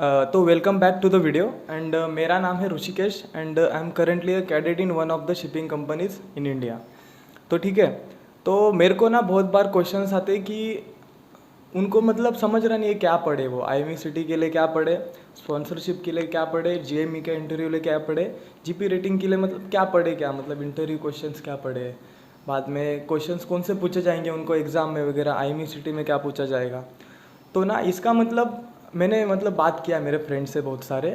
तो welcome back to the video and मेरा नाम है Rishikesh and I am currently a cadet in one of the shipping companies in India. तो ठीक है। तो मेरे को ना बहुत बार क्वेश्चंस आते हैं कि उनको मतलब समझ रहा नहीं है क्या पढ़े, वो आईएमई सिटी के लिए क्या पढ़े, स्पॉन्सरशिप के लिए क्या पढ़े, जीएमई के इंटरव्यू के लिए क्या पढ़े, जीपी रेटिंग के लिए मतलब क्या पढ़े, क्या मतलब इंटरव्यू क्वेश्चंस क्या पढ़े, बाद में क्वेश्चंस कौन से पूछे जाएंगे उनको एग्ज़ाम में वगैरह, आईएमई सिटी में क्या पूछा जाएगा। तो ना इसका मतलब मैंने मतलब बात किया मेरे फ्रेंड से बहुत सारे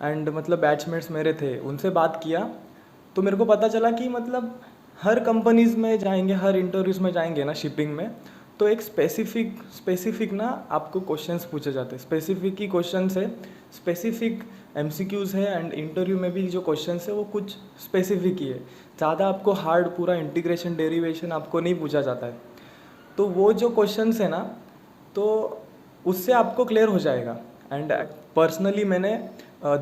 एंड मतलब बैचमेट्स मेरे थे उनसे बात किया। तो मेरे को पता चला कि मतलब हर कंपनीज़ में जाएंगे, हर इंटरव्यूज़ में जाएंगे ना शिपिंग में, तो एक स्पेसिफिक ना आपको क्वेश्चंस पूछे जाते हैं, स्पेसिफिक ही क्वेश्चंस है, स्पेसिफिक एमसीक्यूज़ है एंड इंटरव्यू में भी जो क्वेश्चंस है वो कुछ स्पेसिफिक ही है। ज़्यादा आपको हार्ड पूरा इंटीग्रेशन डेरिवेशन आपको नहीं पूछा जाता है। तो वो जो क्वेश्चंस है ना, तो उससे आपको क्लियर हो जाएगा। एंड पर्सनली मैंने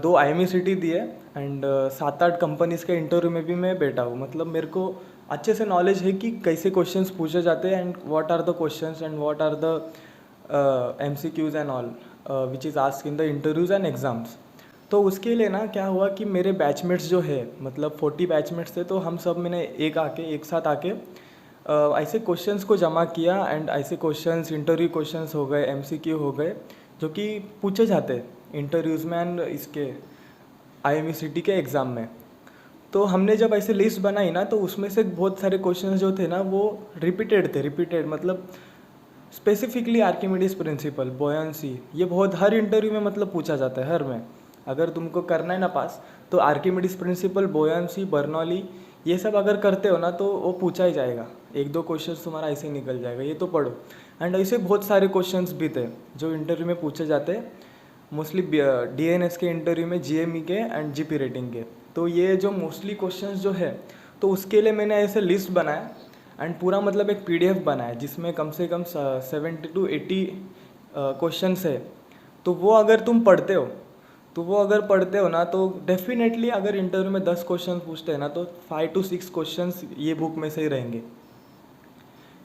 2 आईएमई सिटी दिए एंड 7-8 कंपनीज़ के इंटरव्यू में भी मैं बैठा हूँ। मतलब मेरे को अच्छे से नॉलेज है कि कैसे क्वेश्चंस पूछे जाते हैं and what are the questions and what are the MCQs and all which is asked in the interviews and exams. तो उसके लिए ना क्या हुआ कि मेरे बैचमेट्स जो है मतलब 40 बैचमेट्स थे, तो हम सब मैंने एक साथ आके ऐसे क्वेश्चंस को जमा किया एंड ऐसे क्वेश्चंस इंटरव्यू क्वेश्चंस हो गए, एमसीक्यू हो गए, जो कि पूछे जाते इंटरव्यूज़ में एंड इसके आईएमई सिटी के एग्ज़ाम में। तो हमने जब ऐसे लिस्ट बनाई ना, तो उसमें से बहुत सारे क्वेश्चंस जो थे ना वो रिपीटेड मतलब स्पेसिफिकली आर्किमिडीज प्रिंसिपल, बोयंसी, ये बहुत हर इंटरव्यू में मतलब पूछा जाता है, हर में। अगर तुमको करना है ना पास, तो आर्किमिडीज प्रिंसिपल, बोयंसी, बर्नौली, ये सब अगर करते हो ना तो वो पूछा ही जाएगा। 1-2 क्वेश्चंस तुम्हारा ऐसे ही निकल जाएगा, ये तो पढ़ो। एंड ऐसे बहुत सारे क्वेश्चंस भी थे जो इंटरव्यू में पूछे जाते हैं, मोस्टली डीएनएस के इंटरव्यू में, जीएमई के एंड जीपी रेटिंग के। तो ये जो मोस्टली क्वेश्चंस जो है, तो उसके लिए मैंने ऐसे लिस्ट बनाया एंड पूरा मतलब एक पीडीएफ बनाया जिसमें कम से कम 70 to 80 क्वेश्चंस है। तो वो अगर तुम पढ़ते हो ना, तो डेफिनेटली अगर इंटरव्यू में 10 क्वेश्चन पूछते हैं ना, तो 5 to 6 क्वेश्चंस ये बुक में से ही रहेंगे।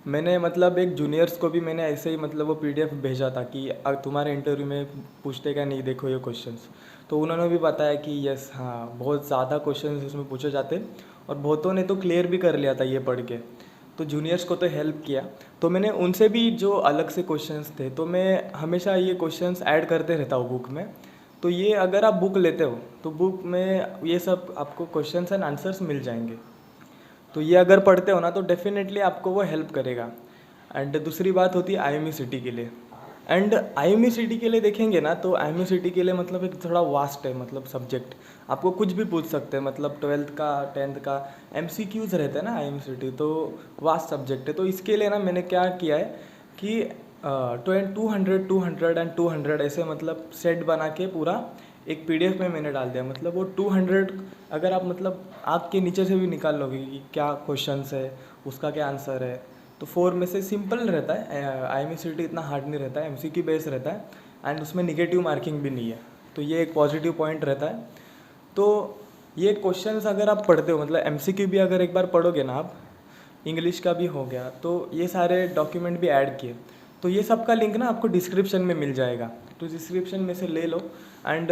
मैंने मतलब एक जूनियर्स को भी मैंने ऐसे ही मतलब वो पीडीएफ भेजा था कि तुम्हारे इंटरव्यू में पूछते क्या नहीं, देखो ये क्वेश्चंस। तो उन्होंने भी बताया कि यस हाँ, बहुत ज़्यादा क्वेश्चंस इसमें पूछे जाते और बहुतों ने तो क्लियर भी कर लिया था ये पढ़ के। तो जूनियर्स को तो हेल्प किया। तो मैंने उनसे भी जो अलग से क्वेश्चंस थे, तो मैं हमेशा ये क्वेश्चंस ऐड करते रहता हूँ बुक में। तो ये अगर आप बुक लेते हो तो बुक में ये सब आपको क्वेश्चंस एंड आंसर्स मिल जाएंगे। तो ये अगर पढ़ते हो ना तो डेफिनेटली आपको वो हेल्प करेगा। एंड दूसरी बात होती है आईएमई सिटी के लिए। एंड आईएमई सिटी के लिए देखेंगे ना, तो आईएमई सिटी के लिए मतलब एक थोड़ा वास्ट है, मतलब सब्जेक्ट आपको कुछ भी पूछ सकते हैं। मतलब 12th का 10th का एमसीक्यूज रहते हैं ना आईएमई सिटी, तो वास्ट सब्जेक्ट है। तो इसके लिए ना मैंने क्या किया है कि 200 एंड 200 ऐसे मतलब सेट बना के पूरा एक पीडीएफ में मैंने डाल दिया। मतलब वो 200 अगर आप मतलब आँख के नीचे से भी निकाल लोगे कि क्या क्वेश्चंस है, उसका क्या आंसर है, तो 4 में से सिंपल रहता है। आईएमई सिटी इतना हार्ड नहीं रहता है, एमसीक्यू बेस रहता है एंड उसमें निगेटिव मार्किंग भी नहीं है। तो ये एक पॉजिटिव पॉइंट रहता है। तो ये क्वेश्चंस अगर आप पढ़ते हो, मतलब एमसीक्यू भी अगर एक बार पढ़ोगे ना आप, इंग्लिश का भी हो गया, तो ये सारे डॉक्यूमेंट भी ऐड किए। तो ये सब का लिंक ना आपको डिस्क्रिप्शन में मिल जाएगा, तो डिस्क्रिप्शन में से ले लो। एंड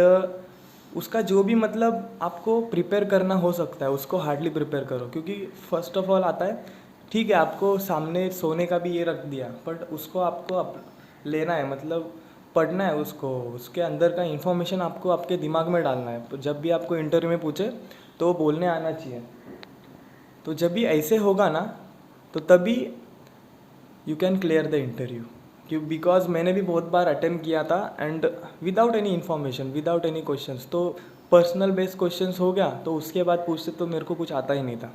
उसका जो भी मतलब आपको प्रिपेयर करना हो सकता है उसको हार्डली प्रिपेयर करो, क्योंकि फर्स्ट ऑफ ऑल आता है, ठीक है आपको सामने सोने का भी ये रख दिया, बट उसको आपको लेना है, मतलब पढ़ना है उसको, उसके अंदर का इन्फॉर्मेशन आपको आपके दिमाग में डालना है। तो जब भी आपको इंटरव्यू में पूछे तो वो बोलने आना चाहिए। तो जब भी ऐसे होगा ना, तो तभी you can clear the interview. क्यों? बिकॉज मैंने भी बहुत बार अटेम्प्ट किया था and without any information, without any questions. तो पर्सनल बेस्ड क्वेश्चंस हो गया, तो उसके बाद पूछते तो मेरे को कुछ आता ही नहीं था।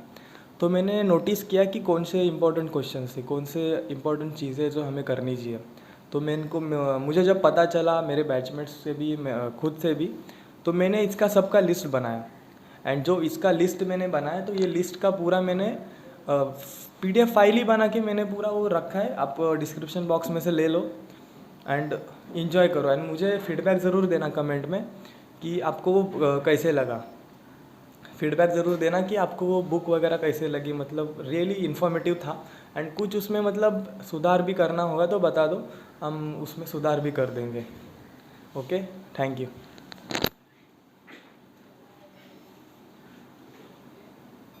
तो मैंने नोटिस किया कि कौन से इंपॉर्टेंट क्वेश्चंस थे, कौन से इंपॉर्टेंट चीज़ें जो हमें करनी चाहिए। तो मैं इनको मुझे जब पता चला मेरे बैचमेट्स से भी, खुद से भी, तो मैंने इसका सबका लिस्ट बनाया। एंड जो इसका लिस्ट मैंने बनाया, तो ये लिस्ट का पूरा मैंने पीडीएफ फाइल ही बना के मैंने पूरा वो रखा है। आप डिस्क्रिप्शन बॉक्स में से ले लो एंड इन्जॉय करो। एंड मुझे फीडबैक ज़रूर देना कमेंट में कि आपको वो कैसे लगा। फीडबैक ज़रूर देना कि आपको वो बुक वगैरह कैसे लगी, मतलब रियली इन्फॉर्मेटिव था। एंड कुछ उसमें मतलब सुधार भी करना होगा तो बता दो, हम उसमें सुधार भी कर देंगे। Okay, thank you.